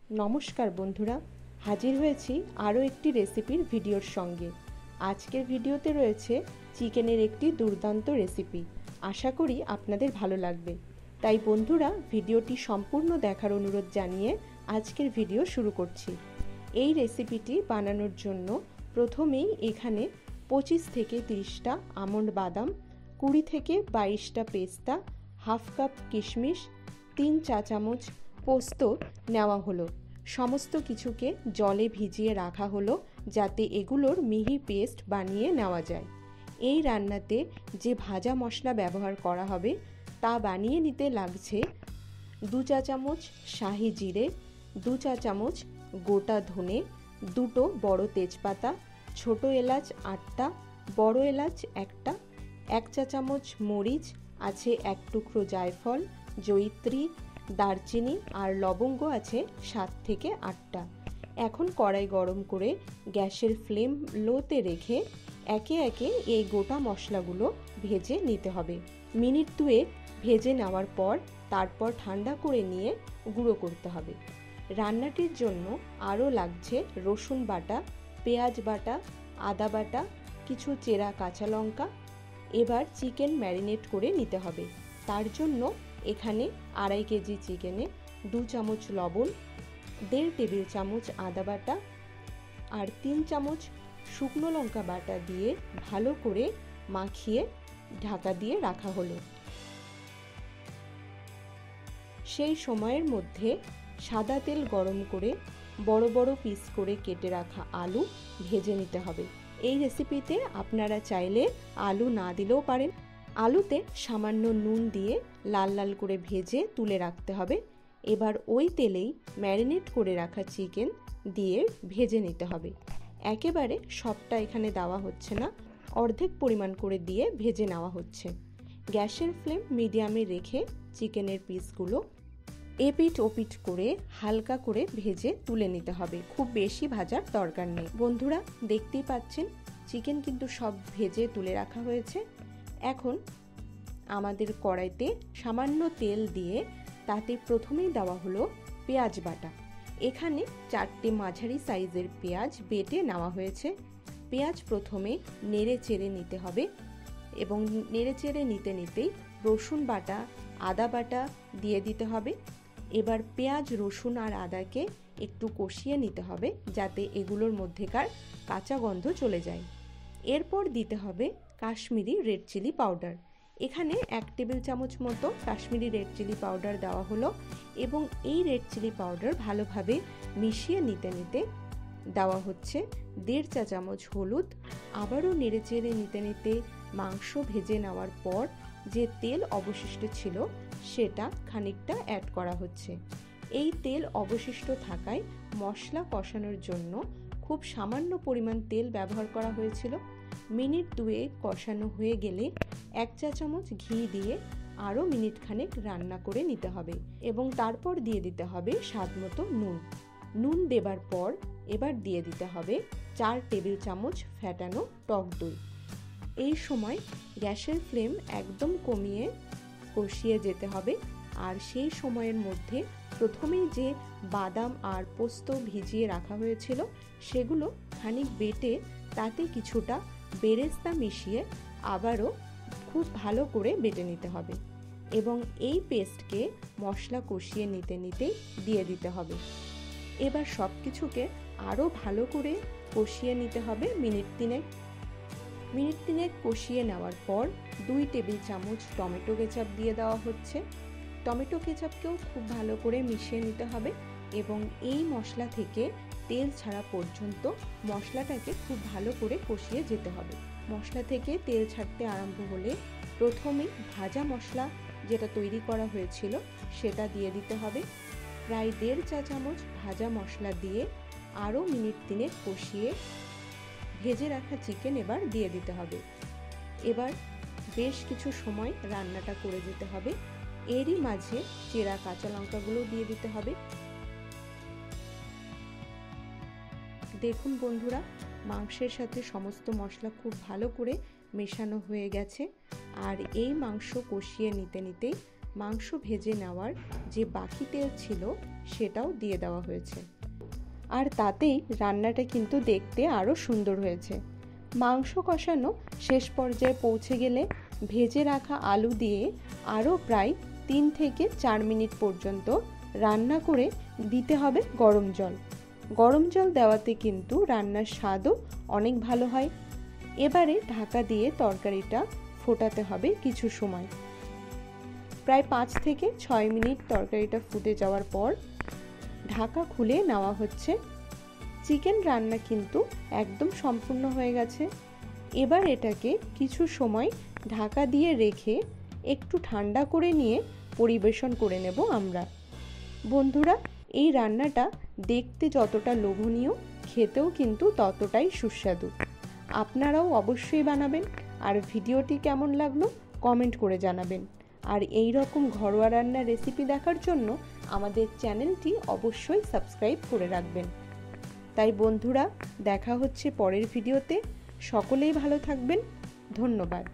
নমস্কার বন্ধুরা, হাজির হয়েছি আরও একটি রেসিপির ভিডিওর সঙ্গে। আজকের ভিডিওতে রয়েছে চিকেনের একটি দুর্দান্ত রেসিপি। আশা করি আপনাদের ভালো লাগবে। তাই বন্ধুরা, ভিডিওটি সম্পূর্ণ দেখার অনুরোধ জানিয়ে আজকের ভিডিও শুরু করছি। এই রেসিপিটি বানানোর জন্য প্রথমেই এখানে 25 থেকে 30টা আমন্ড বাদাম, 20 থেকে 22টা পেস্তা, হাফ কাপ কিশমিশ, 3 চা চামচ পোস্ত নেওয়া হলো। সমস্ত কিছুকে জলে ভিজিয়ে রাখা হলো যাতে এগুলোর মিহি পেস্ট বানিয়ে নেওয়া যায়। এই রান্নাতে যে ভাজা মশলা ব্যবহার করা হবে তা বানিয়ে নিতে লাগছে 2 চা চামচ শাহি জিরে, 2 চা চামচ গোটা ধনে, 2টো বড় তেজপাতা, ছোট এলাচ 8টা, বড় এলাচ 1টা, 1 চা চামচ মরিচ, আছে 1 টুকরো জায়ফল, জয়িত্রী, দারচিনি আর লবঙ্গ আছে 7 থেকে 8টা। এখন কড়াই গরম করে গ্যাসের ফ্লেম লোতে রেখে একে একে এই গোটা মশলাগুলো ভেজে নিতে হবে। মিনিট 2 ভেজে নেওয়ার পর তারপর ঠান্ডা করে নিয়ে গুঁড়ো করতে হবে। রান্নাটির জন্য আরও লাগছে রসুন বাটা, পেঁয়াজ বাটা, আদা বাটা, কিছু চেরা কাঁচা লঙ্কা। এবার চিকেন ম্যারিনেট করে নিতে হবে। তার জন্য এখানে 2.5 কেজি চিকেনে 2 চামচ লবণ, 1.5 টেবিল চামচ আদা বাটা আর 3 চামচ শুকনো লঙ্কা বাটা দিয়ে ভালো করে মাখিয়ে ঢাকা দিয়ে রাখা হলো। সেই সময়ের মধ্যে সাদা তেল গরম করে বড় বড় পিস করে কেটে রাখা আলু ভেজে নিতে হবে। এই রেসিপিতে আপনারা চাইলে আলু না দিলেও পারেন। আলুতে সামান্য নুন দিয়ে লাল লাল করে ভেজে তুলে রাখতে হবে। এবার ওই তেলেই ম্যারিনেট করে রাখা চিকেন দিয়ে ভেজে নিতে হবে। একেবারে সবটা এখানে দেওয়া হচ্ছে না, অর্ধেক পরিমাণ করে দিয়ে ভেজে নেওয়া হচ্ছে। গ্যাসের ফ্লেম মিডিয়ামে রেখে চিকেনের পিসগুলো এপিট ওপিট করে হালকা করে ভেজে তুলে নিতে হবে। খুব বেশি ভাজার দরকার নেই। বন্ধুরা, দেখতেই পাচ্ছেন চিকেন কিন্তু সব ভেজে তুলে রাখা হয়েছে। এখন আমাদের কড়াইতে সামান্য তেল দিয়ে তাতে প্রথমেই দেওয়া হলো পেঁয়াজ বাটা। এখানে 4টে মাঝারি সাইজের পেঁয়াজ বেটে নেওয়া হয়েছে। পেঁয়াজ প্রথমে নেড়ে চেড়ে নিতে হবে এবং নেড়ে চেড়ে নিতে নিতেই রসুন বাটা, আদা বাটা দিয়ে দিতে হবে। এবার পেঁয়াজ, রসুন আর আদাকে একটু কষিয়ে নিতে হবে যাতে এগুলোর মধ্যেকার কাঁচা গন্ধ চলে যায়। এরপর দিতে হবে কাশ্মীরি রেড চিলি পাউডার। এখানে 1 টেবিল চামচ মতো কাশ্মীরি রেড চিলি পাউডার দেওয়া হলো এবং এই রেড চিলি পাউডার ভালোভাবে মিশিয়ে নিতে নিতে দেওয়া হচ্ছে 1.5 চা চামচ হলুদ। আবারও নেড়ে চেড়ে নিতে নিতে মাংস ভেজে নেওয়ার পর যে তেল অবশিষ্ট ছিল সেটা খানিকটা অ্যাড করা হচ্ছে। এই তেল অবশিষ্ট থাকায় মশলা কষানোর জন্য খুব সামান্য পরিমাণ তেল ব্যবহার করা হয়েছিল। মিনিট 2 কষানো হয়ে গেলে 1 চা চামচ ঘি দিয়ে আরও মিনিট খানেক রান্না করে নিতে হবে এবং তারপর দিয়ে দিতে হবে স্বাদ মতো নুন। নুন দেবার পর এবার দিয়ে দিতে হবে 4 টেবিল চামচ ফ্যাটানো টক দই। এই সময় গ্যাসের ফ্লেম একদম কমিয়ে কষিয়ে যেতে হবে। আর সেই সময়ের মধ্যে প্রথমেই যে বাদাম আর পোস্ত ভিজিয়ে রাখা হয়েছিল সেগুলো খানিক বেটে তাতে কিছুটা বেরেস্তা মিশিয়ে আবারও খুব ভালো করে বেটে নিতে হবে এবং এই পেস্টকে মশলা কষিয়ে নিতে নিতেই দিয়ে দিতে হবে। এবার সব কিছুকে আরও ভালো করে কষিয়ে নিতে হবে মিনিট 3 কষিয়ে নেওয়ার পর 2 টেবিল চামচ টমেটো কেচাপ দিয়ে দেওয়া হচ্ছে। টমেটো কেচাপকেও খুব ভালো করে মিশিয়ে নিতে হবে এবং এই মশলা থেকে তেল ছাড়া পর্যন্ত মশলাটাকে খুব ভালো করে কষিয়ে যেতে হবে। মশলা থেকে তেল ছাড়তে আরম্ভ হলে প্রথমে ভাজা মশলা যেটা তৈরি করা হয়েছিল সেটা দিয়ে দিতে হবে। প্রায় 1.5 চা চামচ ভাজা মশলা দিয়ে আরও মিনিট 3 কষিয়ে ভেজে রাখা চিকেন এবার দিয়ে দিতে হবে। এবার বেশ কিছু সময় রান্নাটা করে যেতে হবে। এরই মাঝে চেরা কাঁচা লঙ্কাগুলো দিয়ে দিতে হবে। দেখুন বন্ধুরা, মাংসের সাথে সমস্ত মশলা খুব ভালো করে মেশানো হয়ে গেছে আর এই মাংস কষিয়ে নিতে নিতেই মাংস ভেজে নেওয়ার যে বাকি তেল ছিল সেটাও দিয়ে দেওয়া হয়েছে। আর তাতেই রান্নাটা কিন্তু দেখতে আরও সুন্দর হয়েছে। মাংস কষানো শেষ পর্যায়ে পৌঁছে গেলে ভেজে রাখা আলু দিয়ে আরও প্রায় 3 থেকে 4 মিনিট পর্যন্ত রান্না করে দিতে হবে গরম জল। গরম জল দেওয়াতে কিন্তু রান্নার স্বাদও অনেক ভালো হয়। এবারে ঢাকা দিয়ে তরকারিটা ফোটাতে হবে কিছু সময়, প্রায় 5 থেকে 6 মিনিট তরকারিটা ফুটে যাওয়ার পর ঢাকা খুলে নেওয়া হচ্ছে। চিকেন রান্না কিন্তু একদম সম্পূর্ণ হয়ে গেছে। এবার এটাকে কিছু সময় ঢাকা দিয়ে রেখে একটু ঠান্ডা করে নিয়ে পরিবেশন করে নেব আমরা। বন্ধুরা, এই রান্নাটা দেখতে যতটা লোভনীয়, খেতেও কিন্তু ততটাই সুস্বাদু। আপনারাও অবশ্যই বানাবেন। আর ভিডিওটি কেমন লাগলো কমেন্ট করে জানাবেন। আর এই রকম ঘরোয়া রান্নার রেসিপি দেখার জন্য আমাদের চ্যানেলটি অবশ্যই সাবস্ক্রাইব করে রাখবেন। তাই বন্ধুরা, দেখা হচ্ছে পরের ভিডিওতে। সকলেই ভালো থাকবেন। ধন্যবাদ।